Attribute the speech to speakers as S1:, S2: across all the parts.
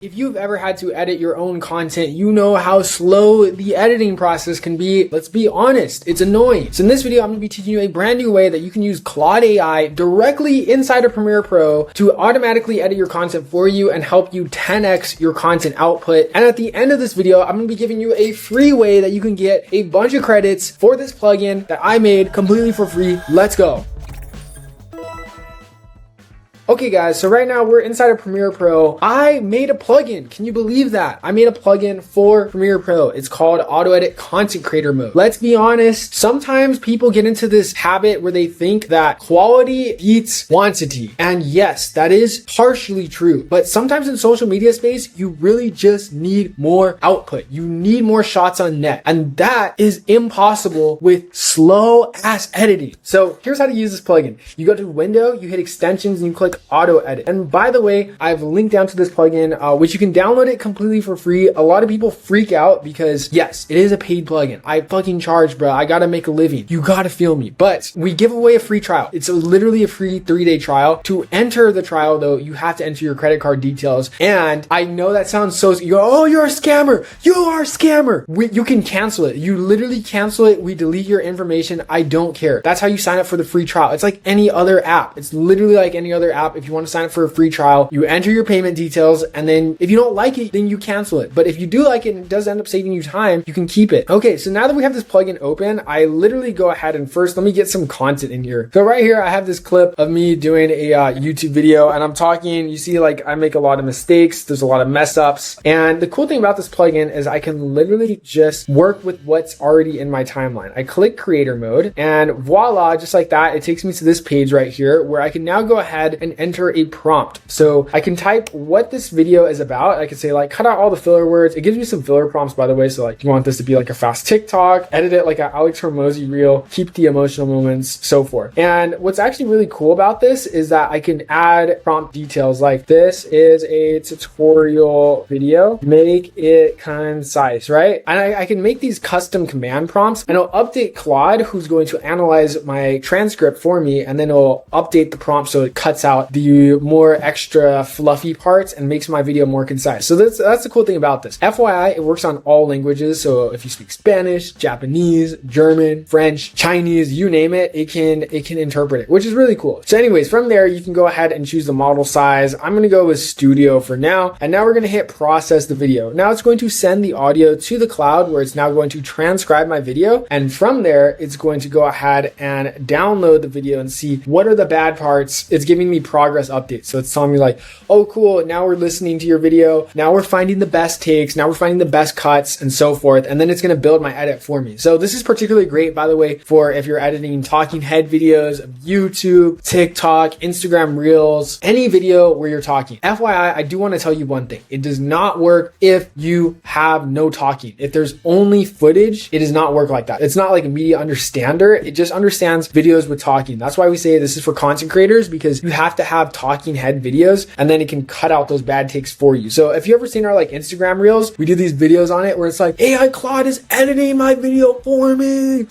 S1: If you've ever had to edit your own content, you know how slow the editing process can be. Let's be honest, it's annoying. So in this video, I'm gonna be teaching you a brand new way that you can use Claude AI directly inside of Premiere Pro to automatically edit your content for you and help you 10x your content output. And at the end of this video, I'm gonna be giving you a free way that you can get a bunch of credits for this plugin that I made completely for free. Let's go. Okay guys, so right now we're inside of Premiere Pro. I made a plugin. Can you believe that? I made a plugin for Premiere Pro. It's called AutoEdit Creator Mode. Let's be honest, sometimes people get into this habit where they think that quality beats quantity. And yes, that is partially true. But sometimes in social media space, you really just need more output. You need more shots on net. And that is impossible with slow ass editing. So here's how to use this plugin. You go to Window, you hit Extensions, and you click Auto Edit. And by the way, I've linked down to this plugin, which you can download it completely for free. A lot of people freak out because yes, it is a paid plugin. I fucking charge, bro. I gotta make a living. You gotta feel me. But we give away a free trial. It's literally a free 3-day trial. To enter the trial though, you have to enter your credit card details. And I know that sounds so, you go, oh, you're a scammer. You are a scammer. You can cancel it. You literally cancel it. We delete your information. I don't care. That's how you sign up for the free trial. It's like any other app. It's literally like any other app. If you want to sign up for a free trial, you enter your payment details, and then if you don't like it, then you cancel it. But if you do like it and it does end up saving you time, you can keep it. Okay, so now that we have this plugin open, I literally go ahead and first let me get some content in here. So right here, I have this clip of me doing a YouTube video, and I'm talking, you see like I make a lot of mistakes. There's a lot of mess ups. And the cool thing about this plugin is I can literally just work with what's already in my timeline. I click creator mode and voila, just like that, it takes me to this page right here where I can now go ahead and enter a prompt. So I can type what this video is about. I can say like, cut out all the filler words. It gives me some filler prompts, by the way. So like, you want this to be like a fast TikTok, edit it like an Alex Hormozy reel, keep the emotional moments, so forth. And what's actually really cool about this is that I can add prompt details like this is a tutorial video, make it concise, right? And I can make these custom command prompts and it'll update Claude, who's going to analyze my transcript for me, and then it'll update the prompt so it cuts out the more extra fluffy parts and makes my video more concise. So that's the cool thing about this. FYI, it works on all languages. So if you speak Spanish, Japanese, German, French, Chinese, you name it, it can interpret it, which is really cool. So anyways, from there, you can go ahead and choose the model size. I'm going to go with Studio for now. And now we're going to hit process the video. Now it's going to send the audio to the cloud where it's now going to transcribe my video. And from there, it's going to go ahead and download the video and see what are the bad parts. It's giving me progress updates. So it's telling me like, oh, cool. Now we're listening to your video. Now we're finding the best takes. Now we're finding the best cuts and so forth. And then it's going to build my edit for me. So this is particularly great, by the way, for if you're editing talking head videos of YouTube, TikTok, Instagram Reels, any video where you're talking. FYI, I do want to tell you one thing. It does not work if you have no talking. If there's only footage, it does not work like that. It's not like a media understander. It just understands videos with talking. That's why we say this is for content creators, because you have to have talking head videos and then it can cut out those bad takes for you. So if you ever seen our like Instagram Reels, we do these videos on it where it's like, AI Claude is editing my video for me.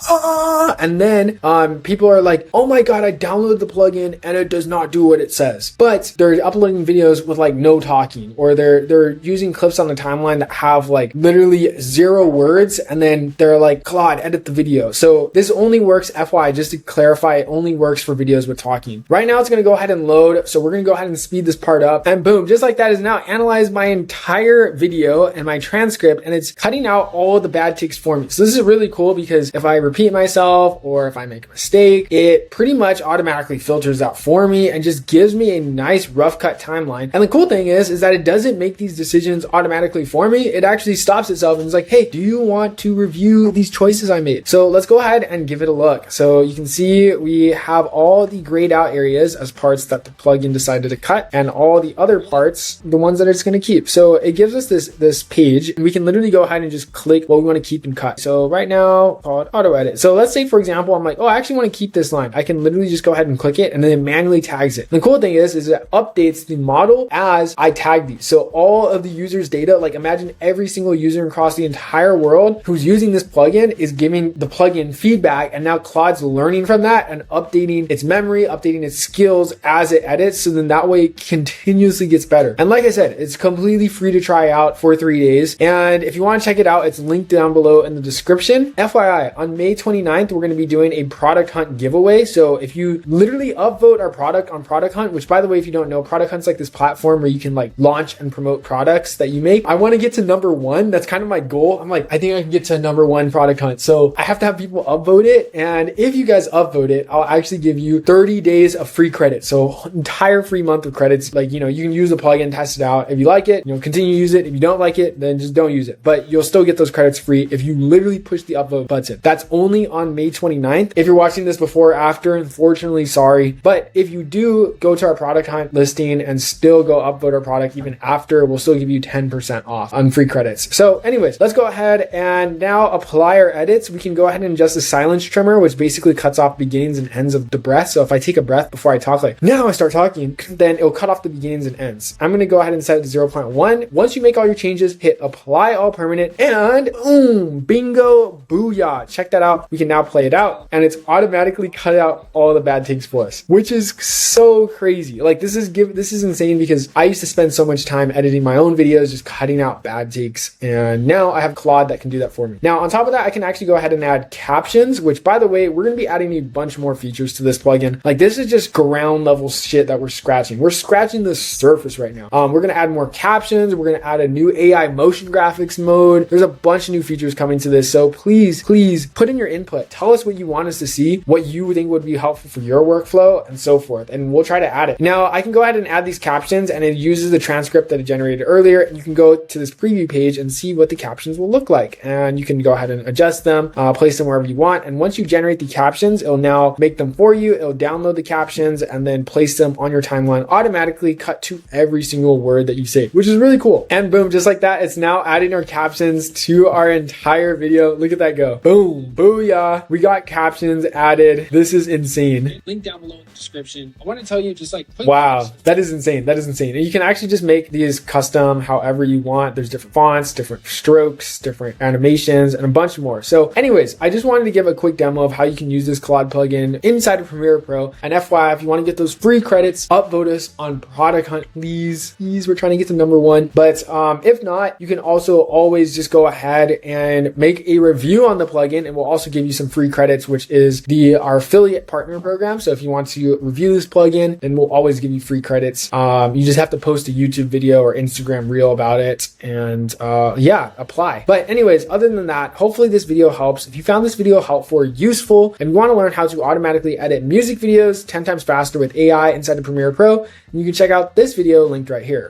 S1: And then people are like, oh my God, I downloaded the plugin and it does not do what it says. But they're uploading videos with like no talking, or they're using clips on the timeline that have like literally 0 words. And then they're like, Claude, edit the video. So this only works, FYI, just to clarify, it only works for videos with talking. Right now it's going to go ahead and load. So we're going to go ahead and speed this part up, and boom, just like that, is now analyzed my entire video and my transcript, and it's cutting out all the bad takes for me. So this is really cool because if I repeat myself or if I make a mistake, it pretty much automatically filters out for me and just gives me a nice rough cut timeline. And the cool thing is that it doesn't make these decisions automatically for me. It actually stops itself and is like, hey, do you want to review these choices I made? So let's go ahead and give it a look. So you can see we have all the grayed out areas as parts that the plugin decided to cut, and all the other parts, the ones that it's going to keep. So it gives us this page, and we can literally go ahead and just click what we want to keep and cut. So right now, call it auto edit. So let's say, for example, I'm like, oh, I actually want to keep this line. I can literally just go ahead and click it, and then it manually tags it. And the cool thing is it updates the model as I tag these. So all of the user's data, like imagine every single user across the entire world who's using this plugin is giving the plugin feedback, and now Claude's learning from that and updating its memory, updating its skills as it it edits, so then that way it continuously gets better. And like I said, it's completely free to try out for 3 days. And if you want to check it out, it's linked down below in the description. FYI, on May 29th, we're going to be doing a product hunt giveaway. So if you literally upvote our product on Product Hunt, which by the way, if you don't know, Product Hunt's like this platform where you can like launch and promote products that you make. I want to get to #1. That's kind of my goal. I'm like, I think I can get to #1 Product Hunt. So I have to have people upvote it. And if you guys upvote it, I'll actually give you 30 days of free credit. So entire free month of credits. Like, you know, you can use the plugin, test it out. If you like it, you know, continue to use it. If you don't like it, then just don't use it. But you'll still get those credits free if you literally push the upvote button. That's only on May 29th. If you're watching this before or after, unfortunately, sorry. But if you do go to our Product Hunt listing and still go upvote our product even after, we'll still give you 10% off on free credits. So anyways, let's go ahead and now apply our edits. We can go ahead and adjust the silence trimmer, which basically cuts off beginnings and ends of the breath. So if I take a breath before I talk, like now I start talking, then it'll cut off the beginnings and ends. I'm going to go ahead and set it to 0.1. Once you make all your changes, hit apply all permanent, and boom, bingo, booyah. Check that out. We can now play it out, and it's automatically cut out all the bad takes for us, which is so crazy. Like this is insane, because I used to spend so much time editing my own videos, just cutting out bad takes, and now I have Claude that can do that for me. Now on top of that, I can actually go ahead and add captions, which by the way, we're going to be adding a bunch more features to this plugin. Like this is just ground level shit that we're scratching. We're scratching the surface right now. We're going to add more captions. We're going to add a new AI motion graphics mode. There's a bunch of new features coming to this. So please put in your input. Tell us what you want us to see, what you think would be helpful for your workflow, and so forth. And we'll try to add it. Now I can go ahead and add these captions, and it uses the transcript that it generated earlier. And you can go to this preview page and see what the captions will look like. And you can go ahead and adjust them, place them wherever you want. And once you generate the captions, it'll now make them for you. It'll download the captions and then place them on your timeline, automatically cut to every single word that you say, which is really cool. And boom, just like that, it's now adding our captions to our entire video. Look at that go. Boom, booyah. We got captions added. This is insane. Link down below in the description. I want to tell you, just like, wow, that is insane. That is insane. And you can actually just make these custom however you want. There's different fonts, different strokes, different animations, and a bunch more. So anyways, I just wanted to give a quick demo of how you can use this Claude plugin inside of Premiere Pro. And FYI, if you want to get those free credits, upvote us on Product Hunt, please. We're trying to get to #1. But if not, you can also always just go ahead and make a review on the plugin, and we'll also give you some free credits, which is our affiliate partner program. So if you want to review this plugin, then we'll always give you free credits. You just have to post a YouTube video or Instagram reel about it, and yeah, apply. But anyways, other than that, hopefully this video helps. If you found this video helpful or useful, and you want to learn how to automatically edit music videos 10 times faster with AI inside of Premiere Pro, you can check out this video linked right here.